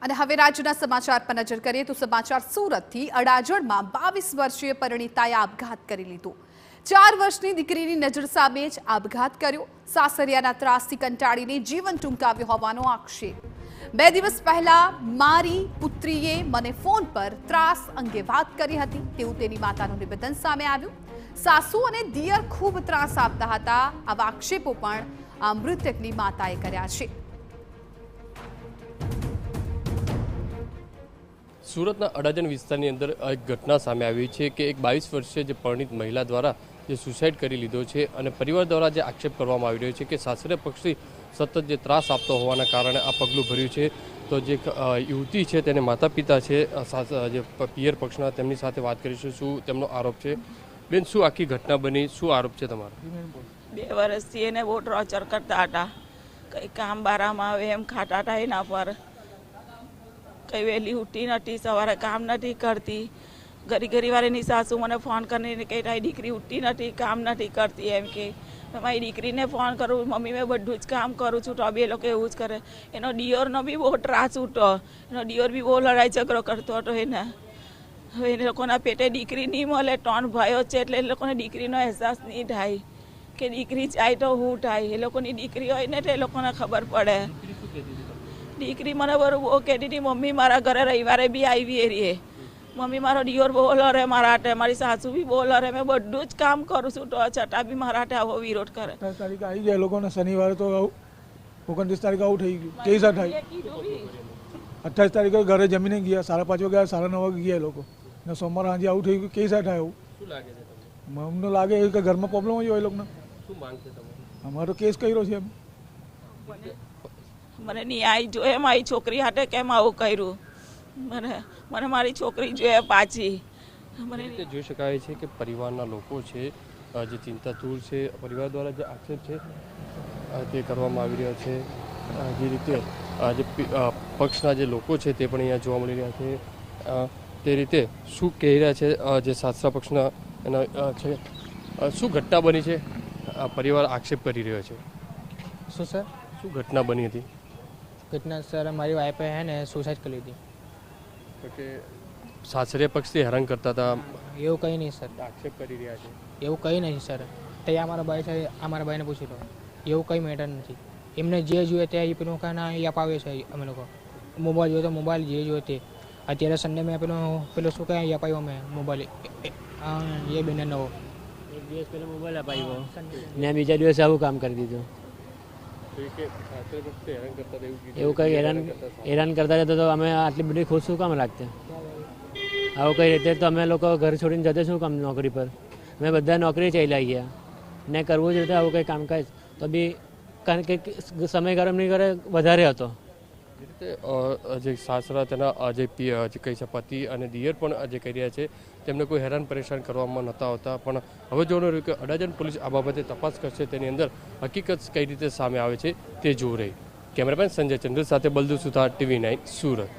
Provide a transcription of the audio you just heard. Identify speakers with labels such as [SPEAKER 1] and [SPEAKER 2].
[SPEAKER 1] અને હવે રાજ્યના સમાચાર પર નજર કરીએ તો સમાચાર સુરતથી અડાજણમાં 22 વર્ષીય પરિણીતાએ આપઘાત કરી લીધો। 4 વર્ષની દીકરીની નજર સામે જ આપઘાત કર્યો। સાસરિયાના ત્રાસથી કંટાળીને જીવન ટૂંકાવ્યું હોવાનો આક્ષેપ। 2 દિવસ પહેલા મારી પુત્રીએ મને ફોન પર ત્રાસ અંગે વાત કરી હતી તેવું તેની માતાનું નિવેદન સામે આવ્યું। સાસુ અને દિયર ખૂબ ત્રાસ આપતા હતા। આવા આક્ષેપો પણ આ મૃતકની માતાએ કર્યા છે।
[SPEAKER 2] સુરતના અડાજણ વિસ્તારની અંદર એક ઘટના સામે આવી છે કે એક 22 વર્ષીય જે પરિણીત મહિલા દ્વારા જે સુસાઇડ કરી લીધો છે અને પરિવાર દ્વારા જે આક્ષેપ કરવામાં આવી રહ્યો છે કે સાસરે પક્ષથી સતત જે ત્રાસ આપતો હોવાના કારણે આ પગલું ભર્યું છે। તો જે યુવતી છે તેને માતા પિતા છે જે પિયર પક્ષના તેમની સાથે વાત કરીશું। શું તેમનો આરોપ છે? બેન, શું આખી ઘટના બની, શું આરોપ છે તમારો?
[SPEAKER 3] 2 વર્ષથી એને બહુ ટોર્ચર કરતા હતા। કંઈ કામ બારામાં આવે એમ ખાતા હતા એના પર। કઈ વહેલી ઉઠતી નથી, સવારે કામ નથી કરતી। ઘરી વાર એની સાસુ મને ફોન કરીને કહે તારી દીકરી ઉઠતી નથી, કામ નથી કરતી એમ કે મારી દીકરીને ફોન કરું, મમ્મી મેં બધું જ કામ કરું છું તો બી એ લોકો એવું જ કરે। એનો દિયોરનો બી બહુ ત્રાસ ઉઠો, એનો દિયોર બી બહુ લડાઈ ઝઘડો કરતો હતો એને। હવે એ લોકોના પેટે દીકરી નહીં મળે, 3 ભાઈઓ છે એટલે એ લોકોને દીકરીનો અહેસાસ નહીં થાય કે દીકરી જાય તો શું થાય। એ લોકોની દીકરી હોય ને તો એ લોકોને ખબર પડે। દીકરી મને બરોબર બહુ કહેતી હતી મમ્મી મારા ઘરે રવિવારે બી આવી રહીએ, મમ્મી મારો દિયોર બહુ લડે મારા હાથે, મારી સાસુ બી બહુ લડે, મેં બધું જ કામ કરું છું તો છતાં બી મારા હાથે આવો વિરોધ કરે।
[SPEAKER 4] 28 તારીખે આવી ગયા લોકોને, શનિવારે તો 29 તારીખે આવું થઈ ગયું। કેસા થાય 28 તારીખે ઘરે જમીને ગયા, 5:30 વાગે 9:30 વાગે ગયા લોકો ને સોમવારે સાંજે આવું થઈ ગયું। કેસા થાય આવું?
[SPEAKER 2] શું લાગે છે તમને?
[SPEAKER 4] અમને લાગે કે ઘરમાં પ્રોબ્લેમ હોય એ લોકોને।
[SPEAKER 2] શું માંગ છે તમારી?
[SPEAKER 4] અમારો કેસ કર્યો છે એમ।
[SPEAKER 3] મને ન્યાય જોઈએ, મારી છોકરી હાથે કેમ આવું કર્યું? મને મારી છોકરી જોઈએ પાછી। મને
[SPEAKER 2] જોઈ શકાય છે કે પરિવારના લોકો છે જે ચિંતાતુર છે। પરિવાર દ્વારા જે આક્ષેપ છે તે કરવામાં આવી રહ્યો છે। જે રીતે જે પક્ષના જે લોકો છે તે પણ અહીંયા જોવા મળી રહ્યા છે। તે રીતે શું કહી રહ્યા છે જે સાસરા પક્ષના એના છે, શું ઘટના બની છે? પરિવાર આક્ષેપ કરી રહ્યો છે।
[SPEAKER 5] શું સર?
[SPEAKER 2] શું ઘટના બની હતી?
[SPEAKER 5] ઘટના સર મારી વાઈફે હે ને સુસાઇડ કરી લીધી।
[SPEAKER 2] તો કે સાસરે પક્ષથી હેરાન કરતા હતા,
[SPEAKER 5] એવું કંઈ નહીં સર,
[SPEAKER 2] આક્ષેપ કરી રહ્યા છે।
[SPEAKER 5] એવું કંઈ નહીં સર। તે અમારા ભાઈ છે, અમારા ભાઈને પૂછી લો, એવું કંઈ મેટર નથી। એમને જે જોઈએ તે પેલું કાના એ અપાવે છે। અમે લોકો મોબાઈલ જોઈએ તો મોબાઈલ, જે જોઈએ તે। અત્યારે સન્ડે મેં પેલું શું કહે અપાવ્યો મેં મોબાઈલ, એ બેને નવો
[SPEAKER 6] 1 દિવસ પહેલાં મોબાઈલ અપાવ્યો ને બીજા દિવસે આવું કામ કરી દીધું। એવું કંઈ હેરાન કરતા રહેતા તો અમે આટલી બધી ખુશ શું કામ રાખતે? આવું કંઈ રીતે તો અમે લોકો ઘર છોડીને જતે શું કામ નોકરી પર? અમે બધા નોકરી ચાલ્યા ગયા ને કરવું જ હતું આવું કંઈ કામકાજ તો બી, કારણ કે સમયગાળો એમની ઘરે વધારે હતો।
[SPEAKER 2] જે રીતે જે સાસરા તેના જે કહી છે પતિ અને દિયર પણ જે કરી રહ્યા છે તેમને કોઈ હેરાન પરેશાન કરવામાં નહોતા આવતા। પણ હવે જોવાનું રહ્યું કે અડાજણ પોલીસ આ બાબતે તપાસ કરશે, તેની અંદર હકીકત કઈ રીતે સામે આવે છે તે જોવું રહી। કેમેરામેન સંજય ચંદ્ર સાથે બલદુ સુથાર, TV9 સુરત।